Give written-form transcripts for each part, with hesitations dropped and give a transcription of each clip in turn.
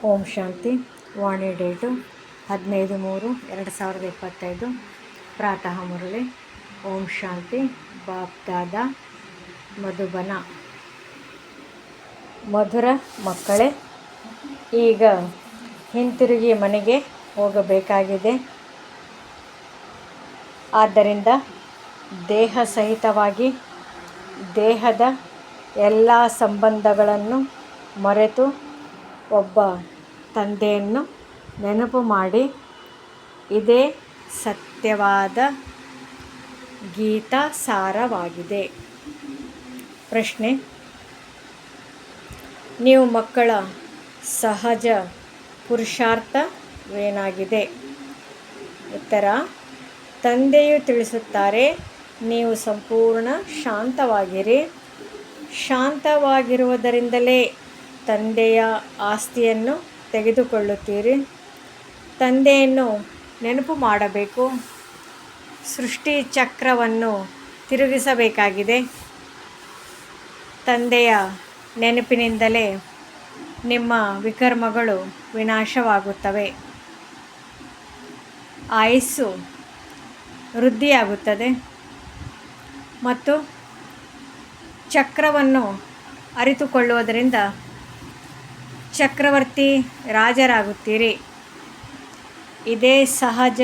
ಓಂ ಶಾಂತಿ. ವಾಣಿ date 15/3/2025. ಪ್ರಾತಃ ಮುರಳಿ. ಓಂ ಶಾಂತಿ. ಬಾಪ್ದಾದ ಮಧುಬನ. ಮಧುರ ಮಕ್ಕಳೇ, ಈಗ ಹಿಂತಿರುಗಿ ಮನೆಗೆ ಹೋಗಬೇಕಾಗಿದೆ. ಆದ್ದರಿಂದ ದೇಹ ಸಹಿತವಾಗಿ ದೇಹದ ಎಲ್ಲ ಸಂಬಂಧಗಳನ್ನು ಮರೆತು ಒಬ್ಬ ತಂದೆಯನ್ನು ನೆನಪು ಮಾಡಿ, ಇದೇ ಸತ್ಯವಾದ ಗೀತಾ ಸಾರವಾಗಿದೆ. ಪ್ರಶ್ನೆ: ನೀವು ಮಕ್ಕಳ ಸಹಜ ಪುರುಷಾರ್ಥವೇನಾಗಿದೆ? ಉತ್ತರ: ತಂದೆಯು ತಿಳಿಸುತ್ತಾರೆ, ನೀವು ಸಂಪೂರ್ಣ ಶಾಂತವಾಗಿರಿ. ಶಾಂತವಾಗಿರುವುದರಿಂದಲೇ ತಂದೆಯ ಆಸ್ತಿಯನ್ನು ತೆಗೆದುಕೊಳ್ಳುತ್ತೀರಿ. ತಂದೆಯನ್ನು ನೆನಪು ಮಾಡಬೇಕು. ಸೃಷ್ಟಿ ಚಕ್ರವನ್ನು ತಿರುಗಿಸಬೇಕಾಗಿದೆ. ತಂದೆಯ ನೆನಪಿನಿಂದಲೇ ನಿಮ್ಮ ವಿಕರ್ಮಗಳು ವಿನಾಶವಾಗುತ್ತವೆ. ಆಯುಸ್ಸು ವೃದ್ಧಿಯಾಗುತ್ತದೆ ಮತ್ತು ಚಕ್ರವನ್ನು ಅರಿತುಕೊಳ್ಳುವುದರಿಂದ ಚಕ್ರವರ್ತಿ ರಾಜರಾಗುತ್ತೀರಿ. ಇದೇ ಸಹಜ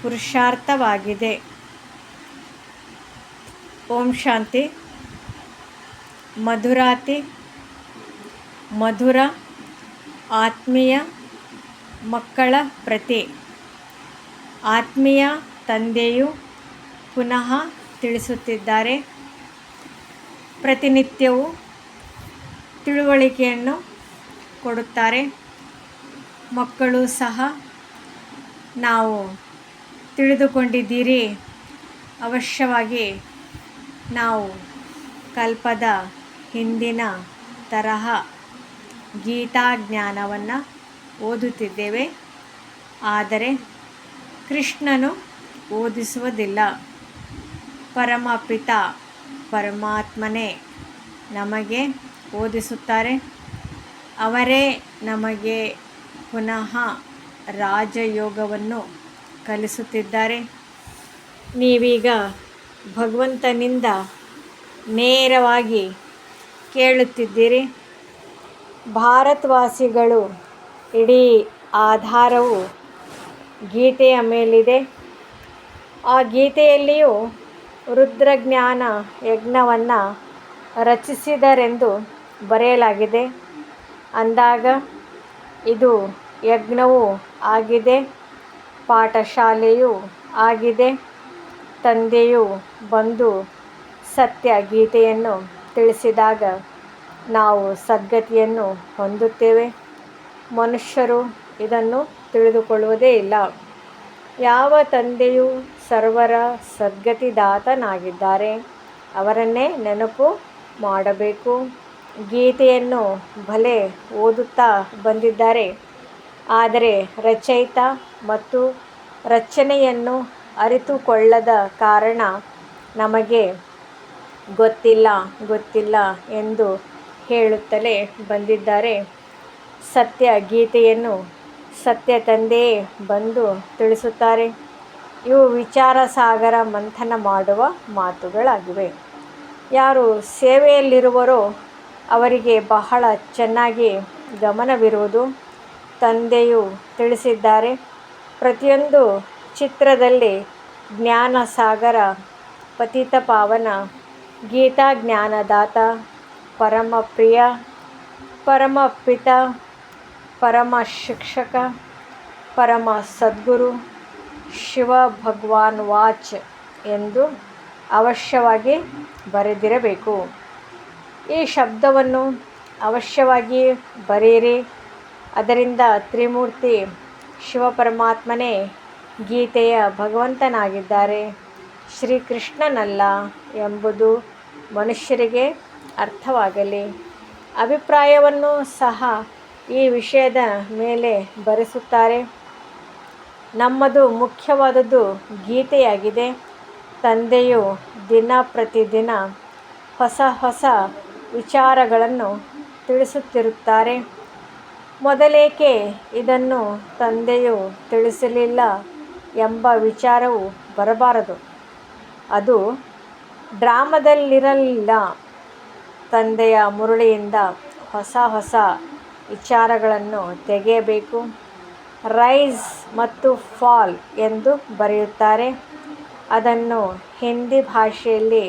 ಪುರುಷಾರ್ಥವಾಗಿದೆ. ಓಂ ಶಾಂತಿ. ಮಧುರಾತಿ ಮಧುರ ಆತ್ಮೀಯ ಮಕ್ಕಳ ಪ್ರತಿ ಆತ್ಮೀಯ ತಂದೆಯು ಪುನಃ ತಿಳಿಸುತ್ತಿದ್ದಾರೆ. ಪ್ರತಿನಿತ್ಯವೂ ತಿಳುವಳಿಕೆಯನ್ನು ಕೊಡುತ್ತಾರೆ. ಮಕ್ಕಳು ಸಹ ನಾವು ತಿಳಿದುಕೊಂಡಿದ್ದೀರಿ. ಅವಶ್ಯವಾಗಿ ನಾವು ಕಲ್ಪದ ಹಿಂದಿನ ತರಹ ಗೀತಾ ಜ್ಞಾನವನ್ನು ಓದುತ್ತಿದ್ದೇವೆ. ಆದರೆ ಕೃಷ್ಣನು ಓದಿಸುವುದಿಲ್ಲ. ಪರಮಪಿತ ಪರಮಾತ್ಮನೇ ನಮಗೆ ಓದಿಸುತ್ತಾರೆ. ಅವರೇ ನಮಗೆ ಪುನಃ ರಾಜಯೋಗವನ್ನು ಕಲಿಸುತ್ತಿದ್ದಾರೆ. ನೀವೀಗ ಭಗವಂತನಿಂದ ನೇರವಾಗಿ ಕೇಳುತ್ತಿದ್ದೀರಿ. ಭಾರತವಾಸಿಗಳು ಇಡೀ ಆಧಾರವು ಗೀತೆಯ ಮೇಲಿದೆ. ಆ ಗೀತೆಯಲ್ಲಿಯೂ ರುದ್ರಜ್ಞಾನ ಯಜ್ಞವನ್ನು ರಚಿಸಿದರೆಂದು ಬರೆಯಲಾಗಿದೆ. ಅಂದಾಗ ಇದು ಯಜ್ಞವೂ ಆಗಿದೆ, ಪಾಠಶಾಲೆಯೂ ಆಗಿದೆ. ತಂದೆಯು ಬಂದು ಸತ್ಯ ಗೀತೆಯನ್ನು ತಿಳಿಸಿದಾಗ ನಾವು ಸದ್ಗತಿಯನ್ನು ಹೊಂದುತ್ತೇವೆ. ಮನುಷ್ಯರು ಇದನ್ನು ತಿಳಿದುಕೊಳ್ಳುವುದೇ ಇಲ್ಲ. ಯಾವ ತಂದೆಯು ಸರ್ವರ ಸದ್ಗತಿದಾತನಾಗಿದ್ದಾರೆ, ಅವರನ್ನೇ ನೆನಪು ಮಾಡಬೇಕು. ಗೀತೆಯನ್ನು ಭಲೆ ಓದುತ್ತಾ ಬಂದಿದ್ದಾರೆ, ಆದರೆ ರಚಯಿತ ಮತ್ತು ರಚನೆಯನ್ನು ಅರಿತುಕೊಳ್ಳದ ಕಾರಣ ನಮಗೆ ಗೊತ್ತಿಲ್ಲ ಎಂದು ಹೇಳುತ್ತಲೇ ಬಂದಿದ್ದಾರೆ. ಸತ್ಯ ಗೀತೆಯನ್ನು ಸತ್ಯ ತಂದೆಯೇ ಬಂದು ತಿಳಿಸುತ್ತಾರೆ. ಇವು ವಿಚಾರ ಸಾಗರ ಮಂಥನ ಮಾಡುವ ಮಾತುಗಳಾಗಿವೆ. ಯಾರು ಸೇವೆಯಲ್ಲಿರುವರೋ ಅವರಿಗೆ ಬಹಳ ಚೆನ್ನಾಗಿ ಗಮನವಿರುವುದು. ತಂದೆಯು ತಿಳಿಸಿದ್ದಾರೆ, ಪ್ರತಿಯೊಂದು ಚಿತ್ರದಲ್ಲಿ ಜ್ಞಾನ ಸಾಗರ, ಪತಿತ ಪಾವನ, ಗೀತಾ ಜ್ಞಾನದಾತ, ಪರಮ ಪ್ರಿಯ, ಪರಮ ಪಿತ, ಪರಮ ಶಿಕ್ಷಕ, ಪರಮ ಸದ್ಗುರು, ಶಿವ ಭಗವಾನ್ ವಾಚ್ ಎಂದು ಅವಶ್ಯವಾಗಿ ಬರೆದಿರಬೇಕು. ಈ ಶಬ್ದವನ್ನು ಅವಶ್ಯವಾಗಿ ಬರೆಯಿರಿ. ಅದರಿಂದ ತ್ರಿಮೂರ್ತಿ ಶಿವಪರಮಾತ್ಮನೇ ಗೀತೆಯ ಭಗವಂತನಾಗಿದ್ದಾರೆ, ಶ್ರೀಕೃಷ್ಣನಲ್ಲ ಎಂಬುದು ಮನುಷ್ಯರಿಗೆ ಅರ್ಥವಾಗಲಿ. ಅಭಿಪ್ರಾಯವನ್ನು ಸಹ ಈ ವಿಷಯದ ಮೇಲೆ ಬರೆಸುತ್ತಾರೆ. ನಮ್ಮದು ಮುಖ್ಯವಾದದ್ದು ಗೀತೆಯಾಗಿದೆ. ತಂದೆಯು ದಿನ ಪ್ರತಿದಿನ ಹೊಸ ಹೊಸ ವಿಚಾರಗಳನ್ನು ತಿಳಿಸುತ್ತಿರುತ್ತಾರೆ. ಮೊದಲೇಕೆ ಇದನ್ನು ತಂದೆಯು ತಿಳಿಸಲಿಲ್ಲ ಎಂಬ ವಿಚಾರವು ಬರಬಾರದು. ಅದು ಡ್ರಾಮದಲ್ಲಿರಲಿಲ್ಲ. ತಂದೆಯ ಮುರಳಿಯಿಂದ ಹೊಸ ಹೊಸ ವಿಚಾರಗಳನ್ನು ತೆಗೆಯಬೇಕು. ರೈಸ್ ಮತ್ತು ಫಾಲ್ ಎಂದು ಬರೆಯುತ್ತಾರೆ. ಅದನ್ನು ಹಿಂದಿ ಭಾಷೆಯಲ್ಲಿ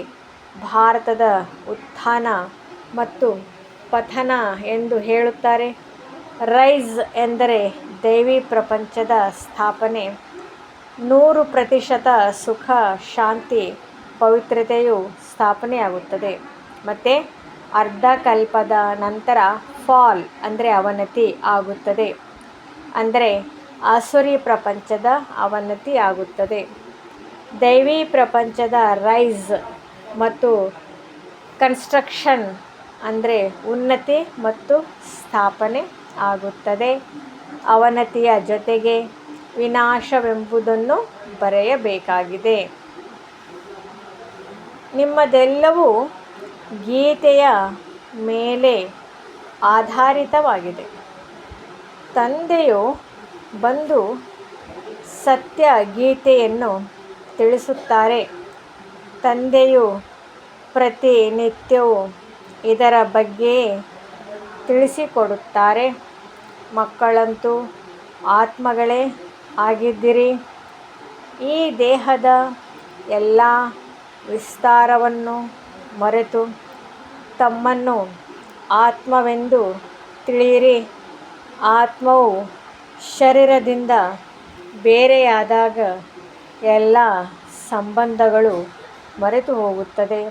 ಭಾರತದ ಉತ್ಥಾನ ಮತ್ತು ಪತನ ಎಂದು ಹೇಳುತ್ತಾರೆ. ರೈಸ್ ಎಂದರೆ ದೈವಿ ಪ್ರಪಂಚದ ಸ್ಥಾಪನೆ. 100% ಸುಖ, ಶಾಂತಿ, ಪವಿತ್ರತೆಯು ಸ್ಥಾಪನೆಯಾಗುತ್ತದೆ. ಮತ್ತು ಅರ್ಧಕಲ್ಪದ ನಂತರ ಫಾಲ್ ಅಂದರೆ ಅವನತಿ ಆಗುತ್ತದೆ. ಅಂದರೆ ಆಸುರಿ ಪ್ರಪಂಚದ ಅವನತಿ ಆಗುತ್ತದೆ. ದೈವಿ ಪ್ರಪಂಚದ ರೈಸ್ ಮತ್ತು ಕನ್ಸ್ಟ್ರಕ್ಷನ್ ಅಂದರೆ ಉನ್ನತಿ ಮತ್ತು ಸ್ಥಾಪನೆ ಆಗುತ್ತದೆ. ಅವನತಿಯ ಜೊತೆಗೆ ವಿನಾಶವೆಂಬುದನ್ನು ಬರೆಯಬೇಕಾಗಿದೆ. ನಿಮ್ಮದೆಲ್ಲವೂ ಗೀತೆಯ ಮೇಲೆ ಆಧಾರಿತವಾಗಿದೆ. ತಂದೆಯು ಬಂದು ಸತ್ಯ ಗೀತೆಯನ್ನು ತಿಳಿಸುತ್ತಾರೆ. ತಂದೆಯು ಪ್ರತಿನಿತ್ಯವೂ ಇದರ ಬಗ್ಗೆಯೇ ತಿಳಿಸಿಕೊಡುತ್ತಾರೆ. ಮಕ್ಕಳಂತೂ ಆತ್ಮಗಳೇ ಆಗಿದ್ದೀರಿ. ಈ ದೇಹದ ಎಲ್ಲ ವಿಸ್ತಾರವನ್ನು ಮರೆತು ತಮ್ಮನ್ನು ಆತ್ಮವೆಂದು ತಿಳಿಯಿರಿ. ಆತ್ಮವು ಶರೀರದಿಂದ ಬೇರೆಯಾದಾಗ ಎಲ್ಲ ಸಂಬಂಧಗಳು ಮರೆತು ಹೋಗುತ್ತದೆ.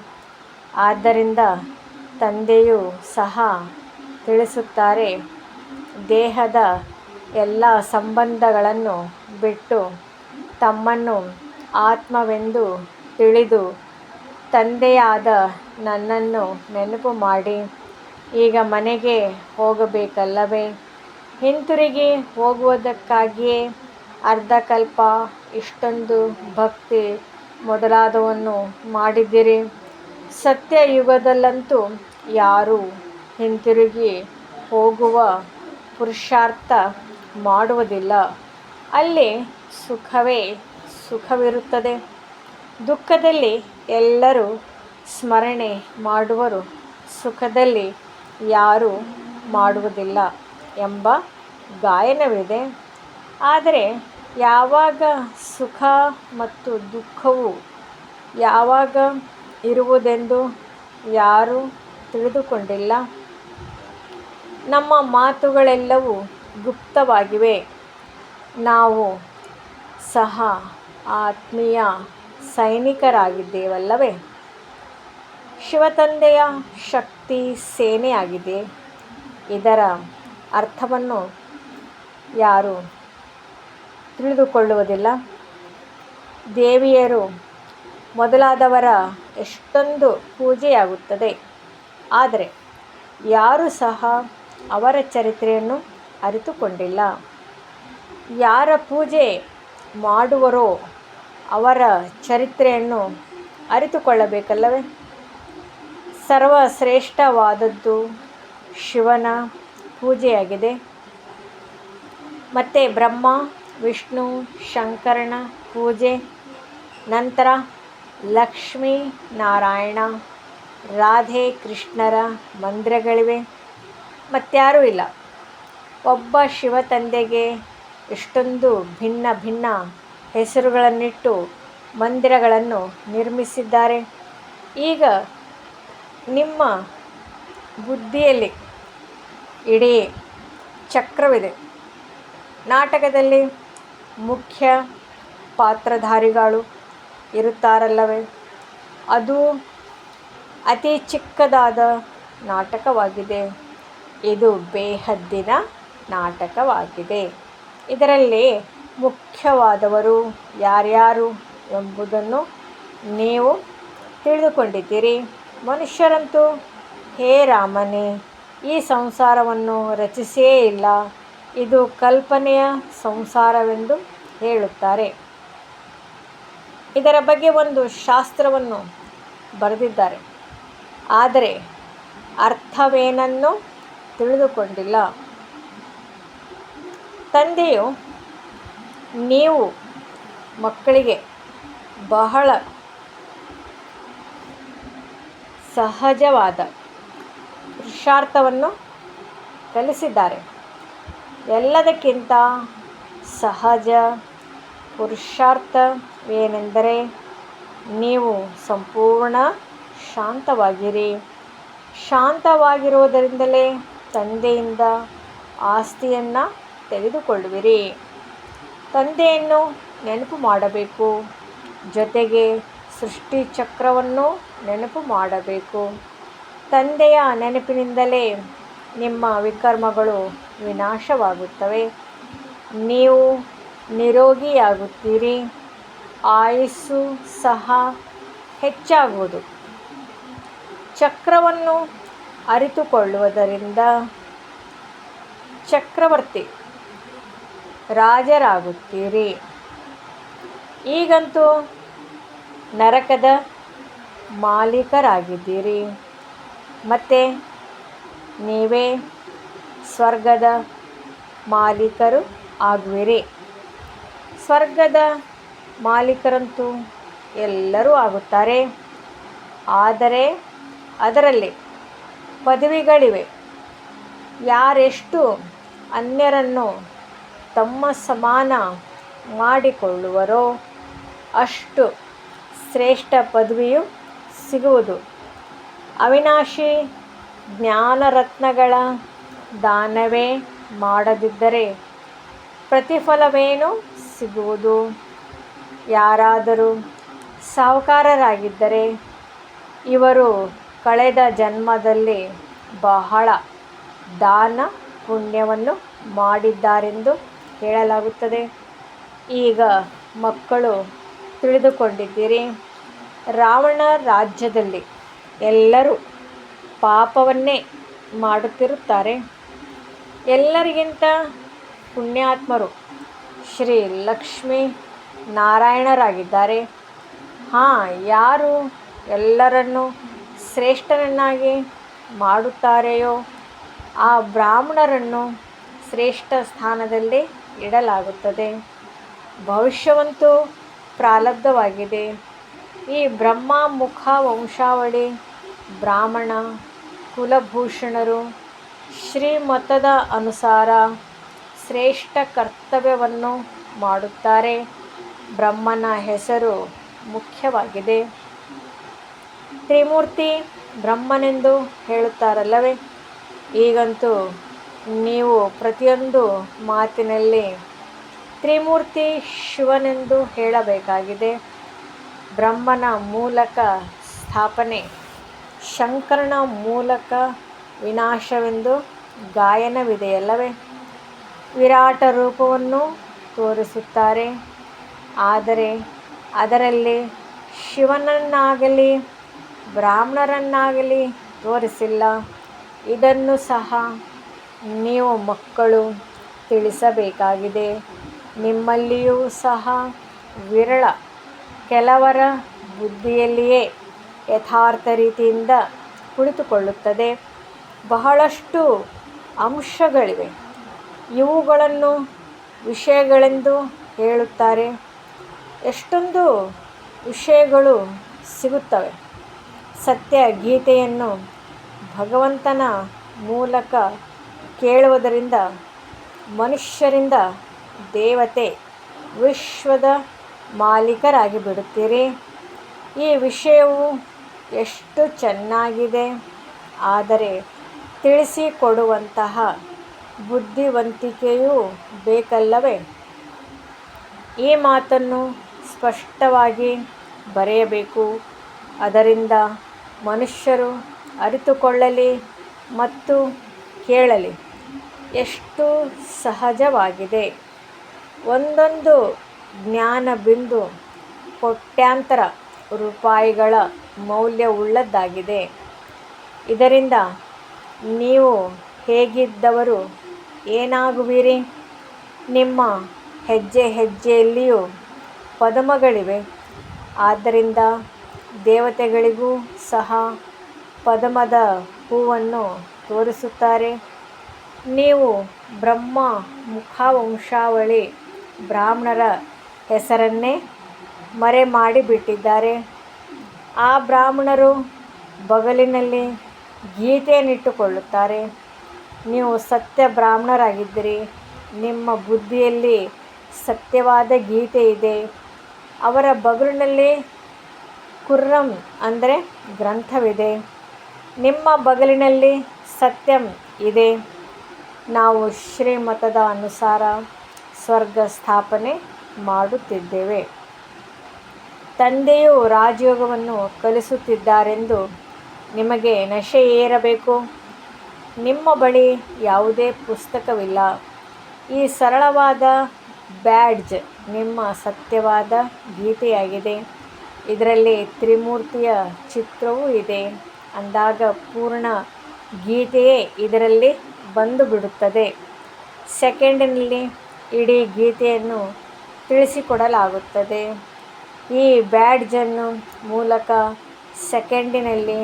ಆದ್ದರಿಂದ ತಂದೆಯೂ ಸಹ ತಿಳಿಸುತ್ತಾರೆ, ದೇಹದ ಎಲ್ಲ ಸಂಬಂಧಗಳನ್ನು ಬಿಟ್ಟು ತಮ್ಮನ್ನು ಆತ್ಮವೆಂದು ತಿಳಿದು ತಂದೆಯಾದ ನನ್ನನ್ನು ನೆನಪು ಮಾಡಿ. ಈಗ ಮನೆಗೆ ಹೋಗಬೇಕಲ್ಲವೇ? ಹಿಂತಿರುಗಿ ಹೋಗುವುದಕ್ಕಾಗಿಯೇ ಅರ್ಧಕಲ್ಪ ಇಷ್ಟೊಂದು ಭಕ್ತಿ ಮೊದಲಾದವನ್ನು ಮಾಡಿದ್ದೀರಿ. ಸತ್ಯಯುಗದಲ್ಲಂತೂ ಯಾರೂ ಹಿಂತಿರುಗಿ ಹೋಗುವ ಪುರುಷಾರ್ಥ ಮಾಡುವುದಿಲ್ಲ. ಅಲ್ಲಿ ಸುಖವೇ ಸುಖವಿರುತ್ತದೆ. ದುಃಖದಲ್ಲಿ ಎಲ್ಲರೂ ಸ್ಮರಣೆ ಮಾಡುವರು, ಸುಖದಲ್ಲಿ ಯಾರೂ ಮಾಡುವುದಿಲ್ಲ ಎಂಬ ಗಾಯನವಿದೆ. ಆದರೆ ಯಾವಾಗ ಸುಖ ಮತ್ತು ದುಃಖವು ಯಾವಾಗ ಇರುವುದೆಂದು ಯಾರೂ ತಿಳಿದುಕೊಂಡಿಲ್ಲ. ನಮ್ಮ ಮಾತುಗಳೆಲ್ಲವೂ ಗುಪ್ತವಾಗಿವೆ. ನಾವು ಸಹ ಆತ್ಮೀಯ ಸೈನಿಕರಾಗಿದ್ದೇವಲ್ಲವೇ? ಶಿವತಂದೆಯ ಶಕ್ತಿ ಸೇನೆಯಾಗಿದೆ. ಇದರ ಅರ್ಥವನ್ನು ಯಾರೂ ತಿಳಿದುಕೊಳ್ಳುವುದಿಲ್ಲ. ದೇವಿಯರು ಮೊದಲಾದವರ ಎಷ್ಟೊಂದು ಪೂಜೆಯಾಗುತ್ತದೆ. ಆದರೆ ಯಾರೂ ಸಹ ಅವರ ಚರಿತ್ರೆಯನ್ನು ಅರಿತುಕೊಂಡಿಲ್ಲ. ಯಾರ ಪೂಜೆ ಮಾಡುವರೋ ಅವರ ಚರಿತ್ರೆಯನ್ನು ಅರಿತುಕೊಳ್ಳಬೇಕಲ್ಲವೇ? ಸರ್ವಶ್ರೇಷ್ಠವಾದದ್ದು ಶಿವನ ಪೂಜೆಯಾಗಿದೆ. ಮತ್ತು ಬ್ರಹ್ಮ, ವಿಷ್ಣು, ಶಂಕರನ ಪೂಜೆ. ನಂತರ ಲಕ್ಷ್ಮೀ ನಾರಾಯಣ, ರಾಧೆ ಕೃಷ್ಣರ ಮಂದಿರಗಳಿವೆ. ಮತ್ಯಾರೂ ಇಲ್ಲ. ಒಬ್ಬ ಶಿವತಂದೆಗೆ ಎಷ್ಟೊಂದು ಭಿನ್ನ ಭಿನ್ನ ಹೆಸರುಗಳನ್ನಿಟ್ಟು ಮಂದಿರಗಳನ್ನು ನಿರ್ಮಿಸಿದ್ದಾರೆ. ಈಗ ನಿಮ್ಮ ಬುದ್ಧಿಯಲ್ಲಿ ಇಡೀ ಚಕ್ರವಿದೆ. ನಾಟಕದಲ್ಲಿ ಮುಖ್ಯ ಪಾತ್ರಧಾರಿಗಳು ಇರುತ್ತಾರಲ್ಲವೇ? ಅದು ಅತಿ ಚಿಕ್ಕದಾದ ನಾಟಕವಾಗಿದೆ. ಇದು ಬೇಹದ್ದಿನ ನಾಟಕವಾಗಿದೆ. ಇದರಲ್ಲಿ ಮುಖ್ಯವಾದವರು ಯಾರ್ಯಾರು ಎಂಬುದನ್ನು ನೀವು ತಿಳಿದುಕೊಂಡಿದ್ದೀರಿ. ಮನುಷ್ಯರಂತೂ, ಹೇ ರಾಮನೇ, ಈ ಸಂಸಾರವನ್ನು ರಚಿಸಿಯೇ ಇಲ್ಲ, ಇದು ಕಲ್ಪನೆಯ ಸಂಸಾರವೆಂದು ಹೇಳುತ್ತಾರೆ. ಇದರ ಬಗ್ಗೆ ಒಂದು ಶಾಸ್ತ್ರವನ್ನು ಬರೆದಿದ್ದಾರೆ. ಆದರೆ ಅರ್ಥವೇನನ್ನೂ ತಿಳಿದುಕೊಂಡಿಲ್ಲ. ತಂದೆಯು ನೀವು ಮಕ್ಕಳಿಗೆ ಬಹಳ ಸಹಜವಾದ ಪುರುಷಾರ್ಥವನ್ನು ಕಲಿಸಿದ್ದಾರೆ. ಎಲ್ಲದಕ್ಕಿಂತ ಸಹಜ ಪುರುಷಾರ್ಥವೇನೆಂದರೆ ನೀವು ಸಂಪೂರ್ಣ ಶಾಂತವಾಗಿರಿ. ಶಾಂತವಾಗಿರುವುದರಿಂದಲೇ ತಂದೆಯಿಂದ ಆಸ್ತಿಯನ್ನು ತೆಗೆದುಕೊಳ್ಳುವಿರಿ. ತಂದೆಯನ್ನು ನೆನಪು ಮಾಡಬೇಕು, ಜೊತೆಗೆ ಸೃಷ್ಟಿ ಚಕ್ರವನ್ನು ನೆನಪು ಮಾಡಬೇಕು. ತಂದೆಯ ನೆನಪಿನಿಂದಲೇ ನಿಮ್ಮ ವಿಕರ್ಮಗಳು ವಿನಾಶವಾಗುತ್ತವೆ. ನೀವು ನಿರೋಗಿಯಾಗುತ್ತೀರಿ. ಆಯುಸ್ಸು ಸಹ ಹೆಚ್ಚಾಗುವುದು. ಚಕ್ರವನ್ನು ಅರಿತುಕೊಳ್ಳುವುದರಿಂದ ಚಕ್ರವರ್ತಿ ರಾಜರಾಗುತ್ತೀರಿ. ಈಗಂತೂ ನರಕದ ಮಾಲೀಕರಾಗಿದ್ದೀರಿ, ಮತ್ತು ನೀವೇ ಸ್ವರ್ಗದ ಮಾಲೀಕರು ಆಗುವಿರಿ. ಸ್ವರ್ಗದ ಮಾಲೀಕರಂತೂ ಎಲ್ಲರೂ ಆಗುತ್ತಾರೆ, ಆದರೆ ಅದರಲ್ಲಿ ಪದವಿಗಳಿವೆ. ಯಾರೆಷ್ಟು ಅನ್ಯರನ್ನು ತಮ್ಮ ಸಮಾನ ಮಾಡಿಕೊಳ್ಳುವರೋ ಅಷ್ಟು ಶ್ರೇಷ್ಠ ಪದವಿಯು ಸಿಗುವುದು. ಅವಿನಾಶಿ ಜ್ಞಾನರತ್ನಗಳ ದಾನವೇ ಮಾಡದಿದ್ದರೆ ಪ್ರತಿಫಲವೇನು ಸಿಗುವುದು? ಯಾರಾದರೂ ಸಾಹುಕಾರರಾಗಿದ್ದರೆ ಇವರು ಕಳೆದ ಜನ್ಮದಲ್ಲಿ ಬಹಳ ದಾನ ಪುಣ್ಯವನ್ನು ಮಾಡಿದ್ದಾರೆಂದು ಹೇಳಲಾಗುತ್ತದೆ. ಈಗ ಮಕ್ಕಳು ತಿಳಿದುಕೊಂಡಿದ್ದೀರಿ. ರಾವಣ ರಾಜ್ಯದಲ್ಲಿ ಎಲ್ಲರೂ ಪಾಪವನ್ನೇ ಮಾಡುತ್ತಿರುತ್ತಾರೆ. ಎಲ್ಲರಿಗಿಂತ ಪುಣ್ಯಾತ್ಮರು ಶ್ರೀ ಲಕ್ಷ್ಮೀ ನಾರಾಯಣರಾಗಿದ್ದಾರೆ. ಯಾರು ಎಲ್ಲರನ್ನೂ ಶ್ರೇಷ್ಠನನ್ನಾಗಿ ಮಾಡುತ್ತಾರೆಯೋ ಆ ಬ್ರಾಹ್ಮಣರನ್ನು ಶ್ರೇಷ್ಠ ಸ್ಥಾನದಲ್ಲಿ ಇಡಲಾಗುತ್ತದೆ. ಭವಿಷ್ಯವಂತೂ ಪ್ರಾರಬ್ಧವಾಗಿದೆ. ಈ ಬ್ರಹ್ಮ ಮುಖ ವಂಶಾವಳಿ ಬ್ರಾಹ್ಮಣ ಕುಲಭೂಷಣರು ಶ್ರೀಮತದ ಅನುಸಾರ ಶ್ರೇಷ್ಠ ಕರ್ತವ್ಯವನ್ನು ಮಾಡುತ್ತಾರೆ. ಬ್ರಹ್ಮನ ಹೆಸರು ಮುಖ್ಯವಾಗಿದೆ. ತ್ರಿಮೂರ್ತಿ ಬ್ರಹ್ಮನೆಂದು ಹೇಳುತ್ತಾರಲ್ಲವೇ? ಈಗಂತೂ ನೀವು ಪ್ರತಿಯೊಂದು ಮಾತಿನಲ್ಲಿ ತ್ರಿಮೂರ್ತಿ ಶಿವನೆಂದು ಹೇಳಬೇಕಾಗಿದೆ. ಬ್ರಹ್ಮನ ಮೂಲಕ ಸ್ಥಾಪನೆ, ಶಂಕರನ ಮೂಲಕ ವಿನಾಶವೆಂದು ಗಾಯನವಿದೆಯಲ್ಲವೇ? ವಿರಾಟ ರೂಪವನ್ನು ತೋರಿಸುತ್ತಾರೆ, ಆದರೆ ಅದರಲ್ಲಿ ಶಿವನನ್ನಾಗಲಿ ಬ್ರಾಹ್ಮಣರನ್ನಾಗಲಿ ತೋರಿಸಿಲ್ಲ. ಇದನ್ನು ಸಹ ನೀವು ಮಕ್ಕಳು ತಿಳಿಸಬೇಕಾಗಿದೆ. ನಿಮ್ಮಲ್ಲಿಯೂ ಸಹ ವಿರಳ ಕೆಲವರ ಬುದ್ಧಿಯಲ್ಲಿಯೇ ಯಥಾರ್ಥ ರೀತಿಯಿಂದ ಕುಳಿತುಕೊಳ್ಳುತ್ತದೆ. ಬಹಳಷ್ಟು ಅಂಶಗಳಿವೆ. ಇವುಗಳನ್ನು ವಿಷಯಗಳೆಂದು ಹೇಳುತ್ತಾರೆ. ಎಷ್ಟೊಂದು ವಿಷಯಗಳು ಸಿಗುತ್ತವೆ. ಸತ್ಯ ಗೀತೆಯನ್ನು ಭಗವಂತನ ಮೂಲಕ ಕೇಳುವುದರಿಂದ ಮನುಷ್ಯರಿಂದ ದೇವತೆ ವಿಶ್ವದ ಮಾಲೀಕರಾಗಿ ಬಿಡುತ್ತೀರಿ. ಈ ವಿಷಯವು ಎಷ್ಟು ಚೆನ್ನಾಗಿದೆ, ಆದರೆ ತಿಳಿಸಿಕೊಡುವಂತಹ ಬುದ್ಧಿವಂತಿಕೆಯೂ ಬೇಕಲ್ಲವೇ? ಈ ಮಾತನ್ನು ಸ್ಪಷ್ಟವಾಗಿ ಬರೆಯಬೇಕು. ಅದರಿಂದ ಮನುಷ್ಯರು ಅರಿತುಕೊಳ್ಳಲಿ ಮತ್ತು ಕೇಳಲಿ. ಎಷ್ಟು ಸಹಜವಾಗಿದೆ. ಒಂದೊಂದು ಜ್ಞಾನ ಬಿಂದು ಕೋಟ್ಯಾಂತರ ರೂಪಾಯಿಗಳ ಮೌಲ್ಯವುಳ್ಳದ್ದಾಗಿದೆ. ಇದರಿಂದ ನೀವು ಹೇಗಿದ್ದವರು ಏನಾಗುವಿರಿ? ನಿಮ್ಮ ಹೆಜ್ಜೆ ಹೆಜ್ಜೆಯಲ್ಲಿಯೂ ಪದಮಗಳಿವೆ. ಆದ್ದರಿಂದ ದೇವತೆಗಳಿಗೂ ಸಹ ಪದಮದ ಹೂವನ್ನು ತೋರಿಸುತ್ತಾರೆ. ನೀವು ಬ್ರಹ್ಮ ಮುಖವಂಶಾವಳಿ ಬ್ರಾಹ್ಮಣರ ಹೆಸರನ್ನೇ ಮರೆಮಾಡಿ ಬಿಟ್ಟಿದ್ದಾರೆ. ಆ ಬ್ರಾಹ್ಮಣರು ಬಗಲಿನಲ್ಲಿ ಗೀತೆಯನ್ನಿಟ್ಟುಕೊಳ್ಳುತ್ತಾರೆ. ನೀವು ಸತ್ಯ ಬ್ರಾಹ್ಮಣರಾಗಿದ್ದೀರಿ. ನಿಮ್ಮ ಬುದ್ಧಿಯಲ್ಲಿ ಸತ್ಯವಾದ ಗೀತೆ ಇದೆ. ಅವರ ಬಗಲಿನಲ್ಲಿ ಕುರ್ರಂ ಅಂದರೆ ಗ್ರಂಥವಿದೆ. ನಿಮ್ಮ ಬಗಲಿನಲ್ಲಿ ಸತ್ಯಂ ಇದೆ. ನಾವು ಶ್ರೀಮತದ ಅನುಸಾರ ಸ್ವರ್ಗ ಸ್ಥಾಪನೆ ಮಾಡುತ್ತಿದ್ದೇವೆ. ತಂದೆಯು ರಾಜಯೋಗವನ್ನು ಕಲಿಸುತ್ತಿದ್ದಾರೆಂದು ನಿಮಗೆ ನಶೆ ಏರಬೇಕು. ನಿಮ್ಮ ಬಳಿ ಯಾವುದೇ ಪುಸ್ತಕವಿಲ್ಲ. ಈ ಸರಳವಾದ ಬ್ಯಾಡ್ಜ್ ನಿಮ್ಮ ಸತ್ಯವಾದ ಗೀತೆಯಾಗಿದೆ. ಇದರಲ್ಲಿ ತ್ರಿಮೂರ್ತಿಯ ಚಿತ್ರವೂ ಇದೆ. ಅಂದಾಗ ಪೂರ್ಣ ಗೀತೆಯೇ ಇದರಲ್ಲಿ ಬಂದು ಬಿಡುತ್ತದೆ. ಸೆಕೆಂಡಿನಲ್ಲಿ ಇಡೀ ಗೀತೆಯನ್ನು ತಿಳಿಸಿಕೊಡಲಾಗುತ್ತದೆ. ಈ ಬ್ಯಾಡ್ಜನ್ನು ಮೂಲಕ ಸೆಕೆಂಡಿನಲ್ಲಿ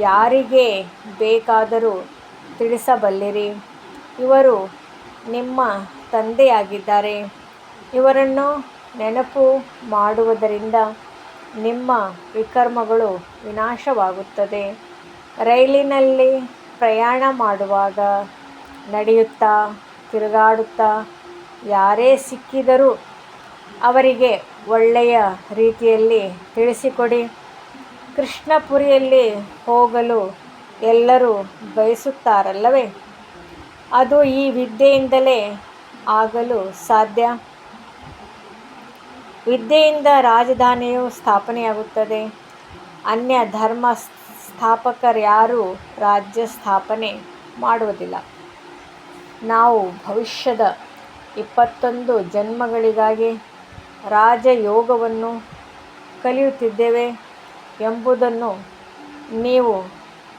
ಯಾರಿಗೆ ಬೇಕಾದರೂ ತಿಳಿಸಬಲ್ಲಿರಿ. ಇವರು ನಿಮ್ಮ ತಂದೆಯಾಗಿದ್ದಾರೆ. ಇವರನ್ನು ನೆನಪು ಮಾಡುವುದರಿಂದ ನಿಮ್ಮ ವಿಕರ್ಮಗಳು ವಿನಾಶವಾಗುತ್ತದೆ. ರೈಲಿನಲ್ಲಿ ಪ್ರಯಾಣ ಮಾಡುವಾಗ, ನಡೆಯುತ್ತಾ, ತಿರುಗಾಡುತ್ತಾ ಯಾರೇ ಸಿಕ್ಕಿದರೂ ಅವರಿಗೆ ಒಳ್ಳೆಯ ರೀತಿಯಲ್ಲಿ ತಿಳಿಸಿಕೊಡಿ. ಕೃಷ್ಣಪುರಿಯಲ್ಲಿ ಹೋಗಲು ಎಲ್ಲರೂ ಬಯಸುತ್ತಾರಲ್ಲವೇ? ಅದು ಈ ವಿದ್ಯೆಯಿಂದಲೇ ಆಗಲು ಸಾಧ್ಯ. ವಿದ್ಯೆಯಿಂದ ರಾಜಧಾನಿಯು ಸ್ಥಾಪನೆಯಾಗುತ್ತದೆ. ಅನ್ಯ ಧರ್ಮ ಸ್ಥಾಪಕರ್ಯಾರೂ ರಾಜ್ಯ ಸ್ಥಾಪನೆ ಮಾಡುವುದಿಲ್ಲ. ನಾವು ಭವಿಷ್ಯದ 21 ಜನ್ಮಗಳಿಗಾಗಿ ರಾಜಯೋಗವನ್ನು ಕಲಿಯುತ್ತಿದ್ದೇವೆ ಎಂಬುದನ್ನು ನೀವು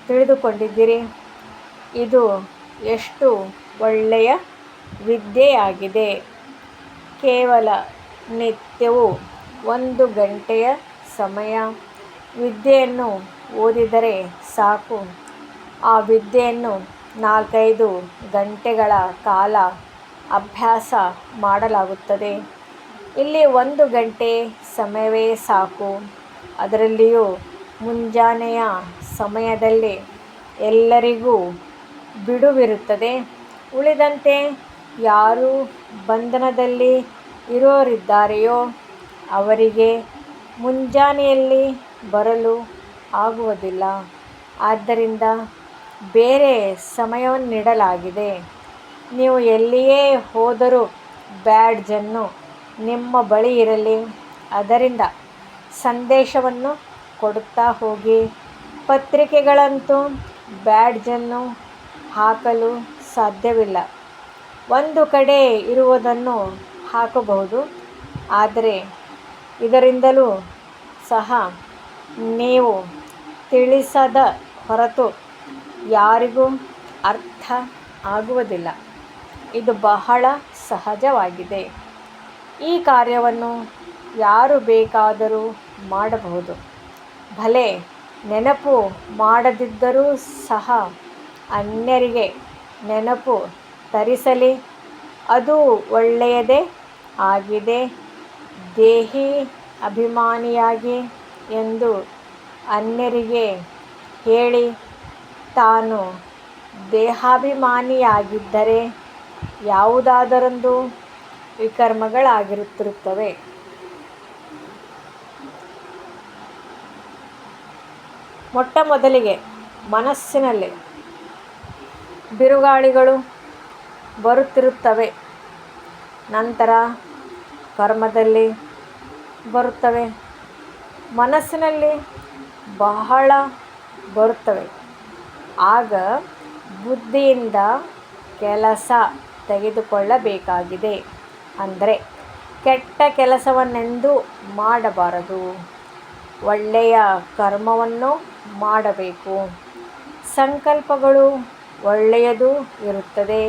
ತಿಳಿದುಕೊಂಡಿದ್ದೀರಿ. ಇದು ಎಷ್ಟು ಒಳ್ಳೆಯ ವಿದ್ಯೆಯಾಗಿದೆ. ಕೇವಲ ನಿತ್ಯವೂ 1 ಗಂಟೆಯ ಸಮಯ ವಿದ್ಯೆಯನ್ನು ಓದಿದರೆ ಸಾಕು. ಆ ವಿದ್ಯೆಯನ್ನು 4-5 ಗಂಟೆಗಳ ಕಾಲ ಅಭ್ಯಾಸ ಮಾಡಲಾಗುತ್ತದೆ. ಇಲ್ಲಿ 1 ಗಂಟೆ ಸಮಯವೇ ಸಾಕು. ಅದರಲ್ಲಿಯೂ ಮುಂಜಾನೆಯ ಸಮಯದಲ್ಲಿ ಎಲ್ಲರಿಗೂ ಬಿಡುವಿರುತ್ತದೆ. ಉಳಿದಂತೆ ಯಾರು ಬಂಧನದಲ್ಲಿ ಇರೋರಿದ್ದಾರೆಯೋ ಅವರಿಗೆ ಮುಂಜಾನೆಯಲ್ಲಿ ಬರಲು ಆಗುವುದಿಲ್ಲ. ಆದ್ದರಿಂದ ಬೇರೆ ಸಮಯವನ್ನಿಡಲಾಗಿದೆ. ನೀವು ಎಲ್ಲಿಯೇ ಹೋದರೂ ಬ್ಯಾಡ್ಜನ್ನು ನಿಮ್ಮ ಬಳಿ ಇರಲಿ. ಅದರಿಂದ ಸಂದೇಶವನ್ನು ಕೊಡುತ್ತಾ ಹೋಗಿ. ಪತ್ರಿಕೆಗಳಂತೂ ಬ್ಯಾಡ್ಜನ್ನು ಹಾಕಲು ಸಾಧ್ಯವಿಲ್ಲ. ಒಂದು ಕಡೆ ಇರುವುದನ್ನು ಹಾಕಬಹುದು. ಆದರೆ ಇದರಿಂದಲೂ ಸಹ ನೀವು ತಿಳಿಸದ ಹೊರತು ಯಾರಿಗೂ ಅರ್ಥ ಆಗುವುದಿಲ್ಲ. ಇದು ಬಹಳ ಸಹಜವಾಗಿದೆ. ಈ ಕಾರ್ಯವನ್ನು ಯಾರು ಬೇಕಾದರೂ ಮಾಡಬಹುದು. ಭಲೆ ನೆನಪು ಮಾಡದಿದ್ದರೂ ಸಹ ಅನ್ಯರಿಗೆ ನೆನಪು ತರಿಸಲಿ. ಅದು ಒಳ್ಳೆಯದೇ ಆಗಿದೆ. ದೇಹಿ ಅಭಿಮಾನಿಯಾಗಿ ಎಂದು ಅನ್ಯರಿಗೆ ಹೇಳಿ ತಾನು ದೇಹಾಭಿಮಾನಿಯಾಗಿದ್ದರೆ ಯಾವುದಾದರೊಂದು ವಿಕರ್ಮಗಳಾಗಿರುತ್ತಿರುತ್ತವೆ. ಮೊಟ್ಟಮೊದಲಿಗೆ ಮನಸ್ಸಿನಲ್ಲಿ ಬಿರುಗಾಳಿಗಳು ಬರುತ್ತಿರುತ್ತವೆ. ನಂತರ ಕರ್ಮದಲ್ಲಿ ಬರುತ್ತವೆ. ಮನಸ್ಸಿನಲ್ಲಿ ಬಹಳ ಬರುತ್ತವೆ. ಆಗ ಬುದ್ಧಿಯಿಂದ ಕೆಲಸ ತೆಗೆದುಕೊಳ್ಳಬೇಕಾಗಿದೆ. ಅಂದರೆ ಕೆಟ್ಟ ಕೆಲಸವನ್ನೆಂದೂ ಮಾಡಬಾರದು. ಒಳ್ಳೆಯ ಕರ್ಮವನ್ನು ಮಾಡಬೇಕು. ಸಂಕಲ್ಪಗಳು ಒಳ್ಳೆಯದು ಇರುತ್ತದೆ,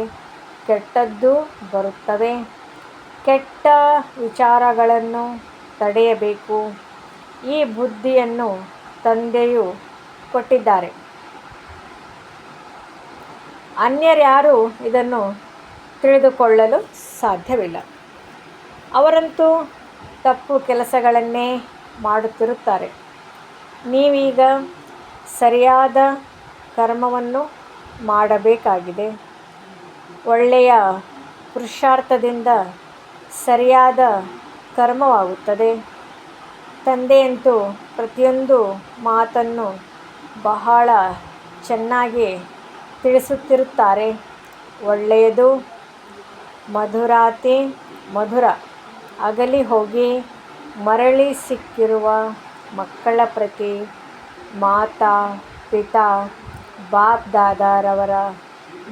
ಕೆಟ್ಟದ್ದು ಬರುತ್ತವೆ. ಕೆಟ್ಟ ವಿಚಾರಗಳನ್ನು ತಡೆಯಬೇಕು. ಈ ಬುದ್ಧಿಯನ್ನು ತಂದೆಯು ಕೊಟ್ಟಿದ್ದಾರೆ. ಅನ್ಯರ್ಯಾರೂ ಇದನ್ನು ತಿಳಿದುಕೊಳ್ಳಲು ಸಾಧ್ಯವಿಲ್ಲ. ಅವರಂತೂ ತಪ್ಪು ಕೆಲಸಗಳನ್ನೇ ಮಾಡುತ್ತಿರುತ್ತಾರೆ. ನೀವೀಗ ಸರಿಯಾದ ಕರ್ಮವನ್ನು ಮಾಡಬೇಕಾಗಿದೆ. ಒಳ್ಳೆಯ ಪುರುಷಾರ್ಥದಿಂದ ಸರಿಯಾದ ಕರ್ಮವಾಗುತ್ತದೆ. ತಂದೆಯಂತೂ ಪ್ರತಿಯೊಂದು ಮಾತನ್ನು ಬಹಳ ಚೆನ್ನಾಗಿ ತಿಳಿಸುತ್ತಿರುತ್ತಾರೆ. ಒಳ್ಳೆಯದು ಮಧುರಾತಿ ಮಧುರ ಅಗಲಿ ಹೋಗಿ ಮರಳಿ ಸಿಕ್ಕಿರುವ ಮಕ್ಕಳ ಪ್ರತಿ ಮಾತಾ ಪಿತಾ ಬಾಪ್ ದಾದಾರವರ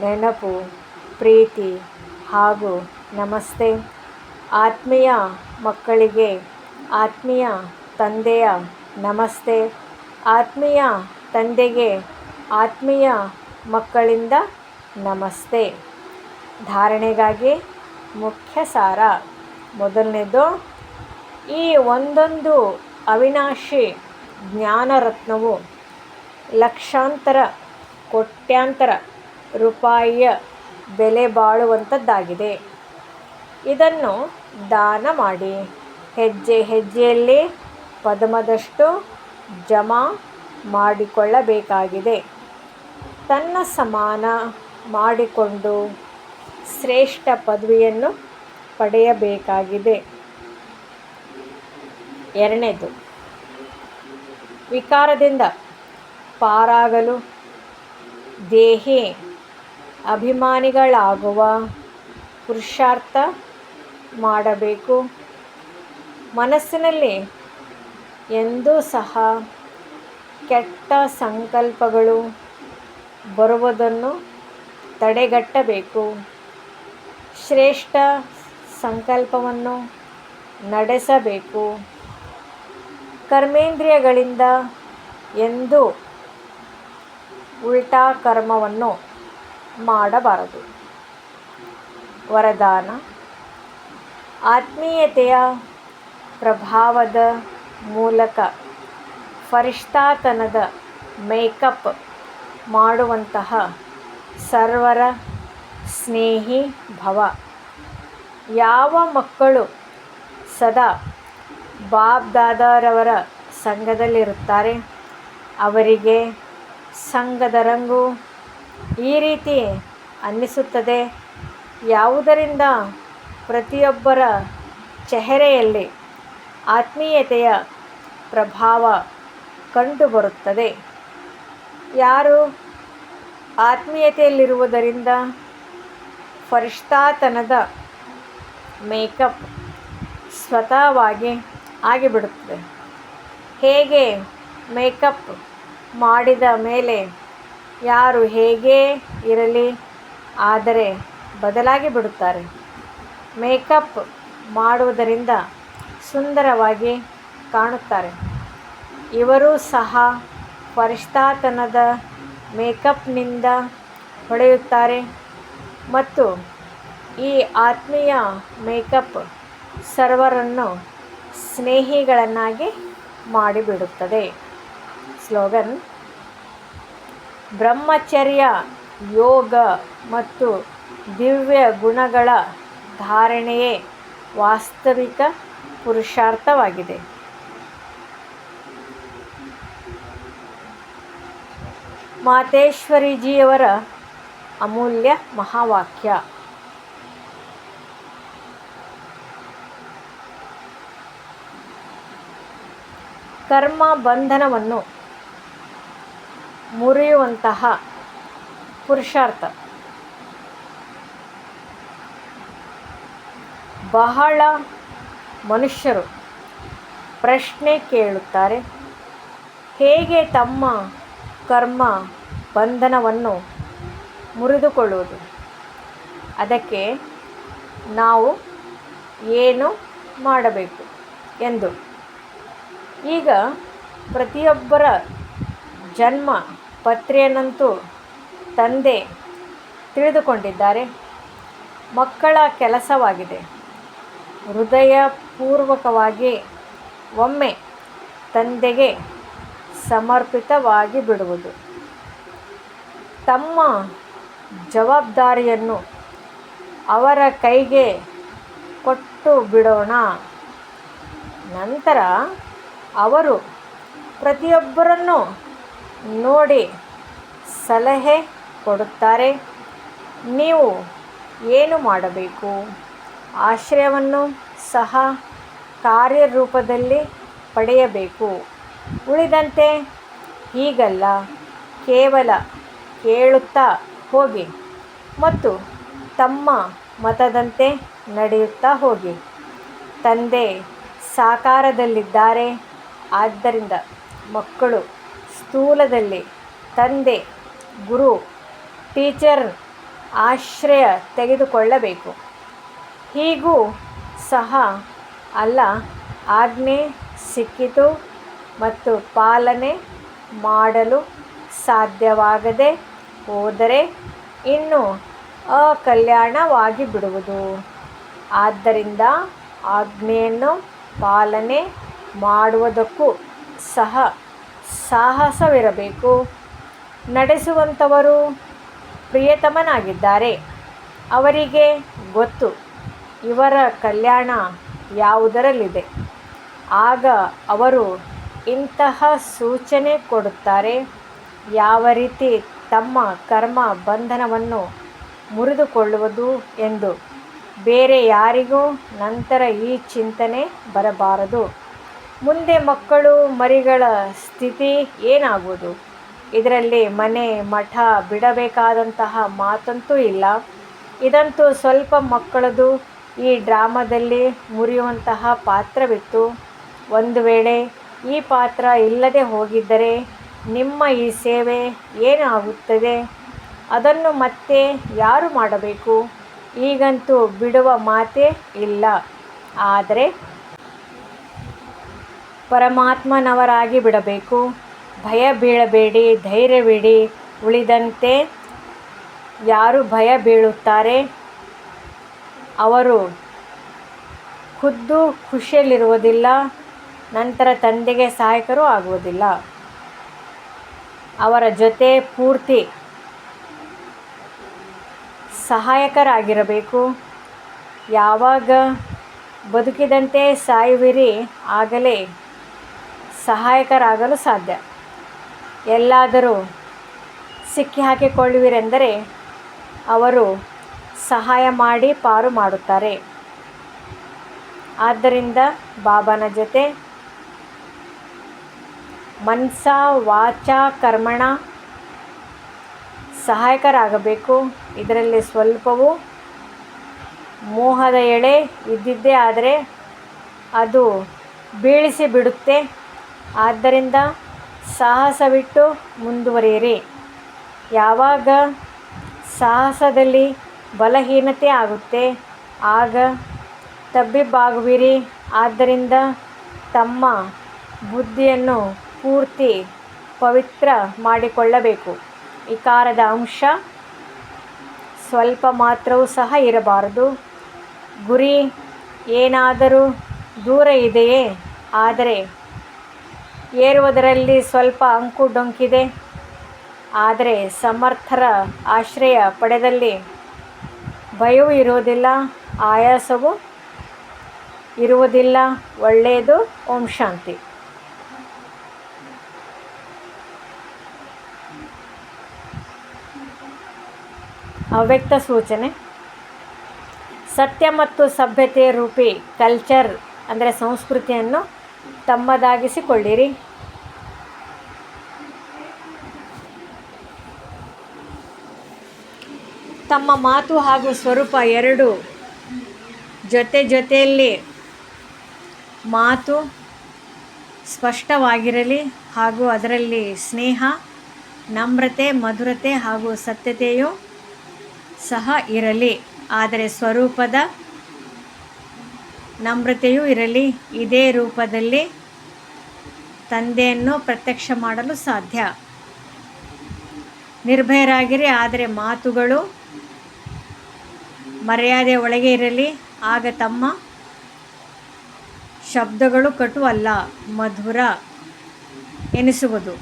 ನೆನಪು, ಪ್ರೀತಿ ಹಾಗೂ ನಮಸ್ತೆ. ಆತ್ಮೀಯ ಮಕ್ಕಳಿಗೆ ಆತ್ಮೀಯ ತಂದೆಯ ನಮಸ್ತೆ. ಆತ್ಮೀಯ ತಂದೆಗೆ ಆತ್ಮೀಯ ಮಕ್ಕಳಿಂದ ನಮಸ್ತೆ. ಧಾರಣೆಗಾಗಿ ಮುಖ್ಯ ಸಾರ. ಮೊದಲನೇದು, ಈ ಒಂದೊಂದು ಅವಿನಾಶಿ ಜ್ಞಾನರತ್ನವು ಲಕ್ಷಾಂತರ ಕೋಟ್ಯಾಂತರ ರೂಪಾಯಿಯ ಬೆಲೆ ಬಾಳುವಂಥದ್ದಾಗಿದೆ. ಇದನ್ನು ದಾನ ಮಾಡಿ ಹೆಜ್ಜೆ ಹೆಜ್ಜೆಯಲ್ಲಿ ಪದ್ಮದಷ್ಟು ಜಮಾ ಮಾಡಿಕೊಳ್ಳಬೇಕಾಗಿದೆ. ತನ್ನ ಸಮಾನ ಮಾಡಿಕೊಂಡು ಶ್ರೇಷ್ಠ ಪದವಿಯನ್ನು ಪಡೆಯಬೇಕಾಗಿದೆ. ಎರಡನೇದು, ವಿಕಾರದಿಂದ ಪಾರಾಗಲು ದೇಹಿ ಅಭಿಮಾನಿಗಳಾಗುವ ಪುರುಷಾರ್ಥ ಮಾಡಬೇಕು. ಮನಸ್ಸಿನಲ್ಲಿ ಎಂದೂ ಸಹ ಕೆಟ್ಟ ಸಂಕಲ್ಪಗಳು ಬರುವುದನ್ನು ತಡೆಗಟ್ಟಬೇಕು. ಶ್ರೇಷ್ಠ ಸಂಕಲ್ಪವನ್ನು ನಡೆಸಬೇಕು. ಕರ್ಮೇಂದ್ರಿಯಗಳಿಂದ ಎಂದೂ ಉಲ್ಟಾ ಕರ್ಮವನ್ನು ಮಾಡಬಾರದು. ವರದಾನ: ಆತ್ಮೀಯತೆಯ ಪ್ರಭಾವದ ಮೂಲಕ ಫರಿಷ್ಠಾತನದ ಮೇಕಪ್ ಮಾಡುವಂತಹ ಸರ್ವರ ಸ್ನೇಹಿ ಭವ. ಯಾವ ಮಕ್ಕಳು ಸದಾ ಬಾಪ್ ದಾದಾರವರ ಸಂಘದಲ್ಲಿರುತ್ತಾರೆ ಅವರಿಗೆ ಸಂಘದ ರಂಗು ಈ ರೀತಿ ಅನ್ನಿಸುತ್ತದೆ. ಯಾವುದರಿಂದ ಪ್ರತಿಯೊಬ್ಬರ ಚೆಹರೆಯಲ್ಲಿ ಆತ್ಮೀಯತೆಯ ಪ್ರಭಾವ ಕಂಡುಬರುತ್ತದೆ. ಯಾರು ಆತ್ಮೀಯತೆಯಲ್ಲಿರುವುದರಿಂದ ಫರಿಷ್ಠಾತನದ ಮೇಕಪ್ ಸ್ವತಃವಾಗಿ ಆಗಿಬಿಡುತ್ತದೆ. ಹೇಗೆ ಮೇಕಪ್ ಮಾಡಿದ ಮೇಲೆ ಯಾರು ಹೇಗೇ ಇರಲಿ ಆದರೆ ಬದಲಾಗಿ ಬಿಡುತ್ತಾರೆ. ಮೇಕಪ್ ಮಾಡುವುದರಿಂದ ಸುಂದರವಾಗಿ ಕಾಣುತ್ತಾರೆ. ಇವರೂ ಸಹ ಫರಿಷ್ಠಾತನದ ಮೇಕಪ್ನಿಂದ ಹೊಳೆಯುತ್ತಾರೆ ಮತ್ತು ಈ ಆತ್ಮೀಯ ಮೇಕಪ್ ಸರ್ವರನ್ನು ಸ್ನೇಹಿಗಳನ್ನಾಗಿ ಮಾಡಿಬಿಡುತ್ತದೆ. ಸ್ಲೋಗನ್: ಬ್ರಹ್ಮಚರ್ಯ, ಯೋಗ ಮತ್ತು ದಿವ್ಯ ಗುಣಗಳ ಧಾರಣೆಯೇ ವಾಸ್ತವಿಕ ಪುರುಷಾರ್ಥವಾಗಿದೆ. ಮಾತೇಶ್ವರಿಜಿಯವರ ಅಮೂಲ್ಯ ಮಹಾವಾಕ್ಯ. ಕರ್ಮ ಬಂಧನವನ್ನು ಮುರಿಯುವಂತಹ ಪುರುಷಾರ್ಥ. ಬಹಳ ಮನುಷ್ಯರು ಪ್ರಶ್ನೆ ಕೇಳುತ್ತಾರೆ, ಹೇಗೆ ತಮ್ಮ ಕರ್ಮ ಬಂಧನವನ್ನು ಮುರಿದುಕೊಳ್ಳುವುದು? ಅದಕ್ಕೆ ನಾವು ಏನು ಮಾಡಬೇಕು ಎಂದು. ಈಗ ಪ್ರತಿಯೊಬ್ಬರ ಜನ್ಮ ಪತ್ರಿಯನ್ನಂತೂ ತಂದೆ ತಿಳಿದುಕೊಂಡಿದ್ದಾರೆ. ಮಕ್ಕಳ ಕೆಲಸವಾಗಿದೆ ಹೃದಯಪೂರ್ವಕವಾಗಿ ಒಮ್ಮೆ ತಂದೆಗೆ ಸಮರ್ಪಿತವಾಗಿ ಬಿಡುವುದು. ತಮ್ಮ ಜವಾಬ್ದಾರಿಯನ್ನು ಅವರ ಕೈಗೆ ಕೊಟ್ಟು ಬಿಡೋಣ. ನಂತರ ಅವರು ಪ್ರತಿಯೊಬ್ಬರನ್ನು ನೋಡಿ ಸಲಹೆ ಕೊಡುತ್ತಾರೆ. ನೀವು ಏನು ಮಾಡಬೇಕು? ಆಶ್ರಯವನ್ನು ಸಹ ಕಾರ್ಯರೂಪದಲ್ಲಿ ಪಡೆಯಬೇಕು. ಉಳಿದಂತೆ ಹೀಗಲ್ಲ, ಕೇವಲ ಕೇಳುತ್ತಾ ಹೋಗಿ ಮತ್ತು ತಮ್ಮ ಮತದಂತೆ ನಡೆಯುತ್ತಾ ಹೋಗಿ. ತಂದೆ ಸಾಕಾರದಲ್ಲಿದ್ದಾರೆ, ಆದ್ದರಿಂದ ಮಕ್ಕಳು ಸ್ಥೂಲದಲ್ಲಿ ತಂದೆ, ಗುರು, ಟೀಚರ್ ಆಶ್ರಯ ತೆಗೆದುಕೊಳ್ಳಬೇಕು. ಹೀಗೂ ಸಹ ಅಲ್ಲ, ಆಜ್ಞೆ ಸಿಕ್ಕಿತು ಮತ್ತು ಪಾಲನೆ ಮಾಡಲು ಸಾಧ್ಯವಾಗದೆ ಹೋದರೆ ಇನ್ನೂ ಅಕಲ್ಯಾಣವಾಗಿ ಬಿಡುವುದು. ಆದ್ದರಿಂದ ಆಜ್ಞೆಯನ್ನು ಪಾಲನೆ ಮಾಡುವುದಕ್ಕೂ ಸಹ ಸಾಹಸವಿರಬೇಕು. ನಡೆಸುವಂಥವರು ಪ್ರಿಯತಮನಾಗಿದ್ದಾರೆ. ಅವರಿಗೆ ಗೊತ್ತು ಇವರ ಕಲ್ಯಾಣ ಯಾವುದರಲ್ಲಿದೆ. ಆಗ ಅವರು ಇಂತಹ ಸೂಚನೆ ಕೊಡುತ್ತಾರೆ, ಯಾವ ರೀತಿ ತಮ್ಮ ಕರ್ಮ ಬಂಧನವನ್ನು ಮುರಿದುಕೊಳ್ಳುವುದು ಎಂದು. ಬೇರೆ ಯಾರಿಗೂ ನಂತರ ಈ ಚಿಂತನೆ ಬರಬಾರದು. ಮುಂದೆ ಮಕ್ಕಳು ಮರಿಗಳ ಸ್ಥಿತಿ ಏನಾಗುವುದು? ಇದರಲ್ಲಿ ಮನೆ ಮಠ ಬಿಡಬೇಕಾದಂತಹ ಮಾತಂತೂ ಇಲ್ಲ. ಇದಂತೂ ಸ್ವಲ್ಪ ಮಕ್ಕಳದು ಈ ಡ್ರಾಮಾದಲ್ಲಿ ಮುರಿಯುವಂತಹ ಪಾತ್ರವಿತ್ತು. ಒಂದು ವೇಳೆ ಈ ಪಾತ್ರ ಇಲ್ಲದೆ ಹೋಗಿದ್ದರೆ ನಿಮ್ಮ ಈ ಸೇವೆ ಏನಾಗುತ್ತದೆ? ಅದನ್ನು ಮತ್ತೆ ಯಾರು ಮಾಡಬೇಕು? ಈಗಂತೂ ಬಿಡುವ ಮಾತೇ ಇಲ್ಲ. ಆದರೆ ಪರಮಾತ್ಮನವರಾಗಿ ಬಿಡಬೇಕು. ಭಯ ಬೀಳಬೇಡಿ, ಧೈರ್ಯವಿಡಿ. ಉಳಿದಂತೆ ಯಾರು ಭಯ ಬೀಳುತ್ತಾರೆ ಅವರು ಖುದ್ದು ಖುಷಿಯಲ್ಲಿರುವುದಿಲ್ಲ, ನಂತರ ತಂದೆಗೆ ಸಹಾಯಕರೂ ಆಗುವುದಿಲ್ಲ. ಅವರ ಜೊತೆ ಪೂರ್ತಿ ಸಹಾಯಕರಾಗಿರಬೇಕು. ಯಾವಾಗ ಬದುಕಿದಂತೆ ಸಾಯುವಿರಿ ಆಗಲೇ ಸಹಾಯಕರಾಗಲು ಸಾಧ್ಯ. ಎಲ್ಲಾದರೂ ಸಿಕ್ಕಿಹಾಕಿಕೊಳ್ಳುವಿರೆಂದರೆ ಅವರು ಸಹಾಯ ಮಾಡಿ ಪಾರು ಮಾಡುತ್ತಾರೆ. ಆದ್ದರಿಂದ ಬಾಬಾನ ಜೊತೆ ಮನಸ ವಾಚ ಕರ್ಮಣ ಸಹಾಯಕರಾಗಬೇಕು. ಇದರಲ್ಲಿ ಸ್ವಲ್ಪವೂ ಮೋಹದ ಎಳೆ ಇದ್ದಿದ್ದೇ ಆದರೆ ಅದು ಬೀಳಿಸಿ ಬಿಡುತ್ತೆ. ಆದ್ದರಿಂದ ಸಾಹಸವಿಟ್ಟು ಮುಂದುವರಿಯಿರಿ. ಯಾವಾಗ ಸಾಹಸದಲ್ಲಿ ಬಲಹೀನತೆ ಆಗುತ್ತೆ ಆಗ ತಬ್ಬಿಬ್ಬಾಗುವಿರಿ. ಆದ್ದರಿಂದ ತಮ್ಮ ಬುದ್ಧಿಯನ್ನು ಪೂರ್ತಿ ಪವಿತ್ರ ಮಾಡಿಕೊಳ್ಳಬೇಕು. ವಿಕಾರದ ಅಂಶ ಸ್ವಲ್ಪ ಮಾತ್ರವೂ ಸಹ ಇರಬಾರದು. ಗುರಿ ಏನಾದರೂ ದೂರ ಇದೆಯೇ ಆದರೆ ಏರುವುದರಲ್ಲಿ ಸ್ವಲ್ಪ ಅಂಕು ಡೊಂಕಿದೆ. ಆದರೆ ಸಮರ್ಥರ ಆಶ್ರಯ ಪಡೆದಲ್ಲಿ ಭಯವೂ ಇರುವುದಿಲ್ಲ, ಆಯಾಸವೂ ಇರುವುದಿಲ್ಲ. ಒಳ್ಳೆಯದು. ಓಂ ಶಾಂತಿ. ಅವ್ಯಕ್ತ ಸೂಚನೆ. ಸತ್ಯ ಮತ್ತು ಸಭ್ಯತೆ ರೂಪಿ ಕಲ್ಚರ್ ಅಂದರೆ ಸಂಸ್ಕೃತಿಯನ್ನು ತಮ್ಮದಾಗಿಸಿಕೊಳ್ಳಿರಿ. ತಮ್ಮ ಮಾತು ಹಾಗೂ ಸ್ವರೂಪ ಎರಡು ಜೊತೆಯಲ್ಲಿ ಮಾತು ಸ್ಪಷ್ಟವಾಗಿರಲಿ ಹಾಗೂ ಅದರಲ್ಲಿ ಸ್ನೇಹ, ನಮ್ರತೆ, ಮಧುರತೆ ಹಾಗೂ ಸತ್ಯತೆಯೂ ಸಹ ಇರಲಿ. ಆದರೆ ಸ್ವರೂಪದ ನಮ್ರತೆಯೂ ಇರಲಿ. ಇದೇ ರೂಪದಲ್ಲಿ ತಂದೆಯನ್ನು ಪ್ರತ್ಯಕ್ಷ ಮಾಡಲು ಸಾಧ್ಯ. ನಿರ್ಭಯರಾಗಿರಿ, ಆದರೆ ಮಾತುಗಳು ಮರ್ಯಾದೆ ಒಳಗೆ ಇರಲಿ. ಆಗ ತಮ್ಮ ಶಬ್ದಗಳು ಕಟು ಅಲ್ಲ, ಮಧುರ ಎನಿಸುವುದು.